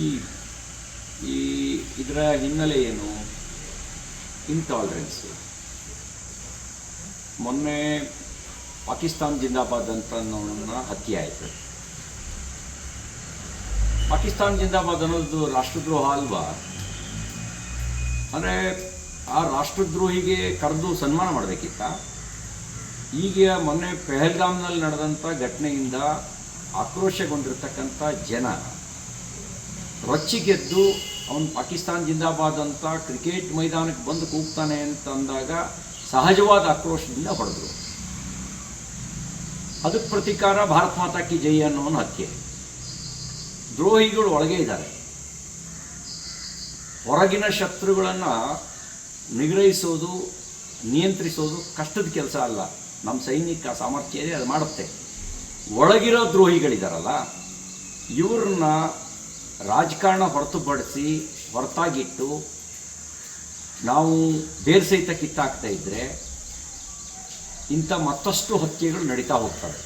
ಈ ಈ ಇದರ ಹಿನ್ನೆಲೆ ಏನು? ಇಂಟಾಲರೆನ್ಸು. ಮೊನ್ನೆ ಪಾಕಿಸ್ತಾನ್ ಜಿಂದಾಬಾದ್ ಅಂತ ಹತ್ಯೆ ಆಯಿತು. ಪಾಕಿಸ್ತಾನ್ ಜಿಂದಾಬಾದ್ ಅನ್ನೋದು ರಾಷ್ಟ್ರದ್ರೋಹ ಅಲ್ವಾ? ಅಂದರೆ ಆ ರಾಷ್ಟ್ರದ್ರೋಹಿಗೆ ಕರೆದು ಸನ್ಮಾನ ಮಾಡಬೇಕಿತ್ತ? ಈಗ ಮೊನ್ನೆ ಪೆಹಲ್ಗಾಮ್ನಲ್ಲಿ ನಡೆದಂಥ ಘಟನೆಯಿಂದ ಆಕ್ರೋಶಗೊಂಡಿರ್ತಕ್ಕಂಥ ಜನ ರೊಚ್ಚಿಗೆದ್ದು ಅವನು ಪಾಕಿಸ್ತಾನ್ ಜಿಂದಾಬಾದ್ ಅಂತ ಕ್ರಿಕೆಟ್ ಮೈದಾನಕ್ಕೆ ಬಂದು ಕೂಗ್ತಾನೆ ಅಂತ ಅಂದಾಗ ಸಹಜವಾದ ಆಕ್ರೋಶದಿಂದ ಹೊಡೆದರು. ಅದಕ್ಕೆ ಪ್ರತೀಕಾರ ಭಾರತ್ ಮಾತಾ ಕಿ ಜೈ ಅನ್ನೋನು ಹತ್ಯೆ. ದ್ರೋಹಿಗಳು ಒಳಗೆ ಇದ್ದಾರೆ. ಹೊರಗಿನ ಶತ್ರುಗಳನ್ನು ನಿಗ್ರಹಿಸೋದು, ನಿಯಂತ್ರಿಸೋದು ಕಷ್ಟದ ಕೆಲಸ ಅಲ್ಲ. ನಮ್ಮ ಸೈನಿಕ ಸಾಮರ್ಥ್ಯ ಇದೆ, ಅದು ಮಾಡುತ್ತೆ. ಒಳಗಿರೋ ದ್ರೋಹಿಗಳಿದಾರಲ್ಲ, ಇವ್ರನ್ನ ರಾಜಕಾರಣ ಹೊರತಾಗಿಟ್ಟು ನಾವು ಬೇರೆ ಸಹಿತ ಕಿತ್ತಾಕ್ತಾ ಇದ್ದರೆ ಇಂಥ ಮತ್ತಷ್ಟು ಹತ್ಯೆಗಳು ನಡೀತಾ ಹೋಗ್ತವೆ.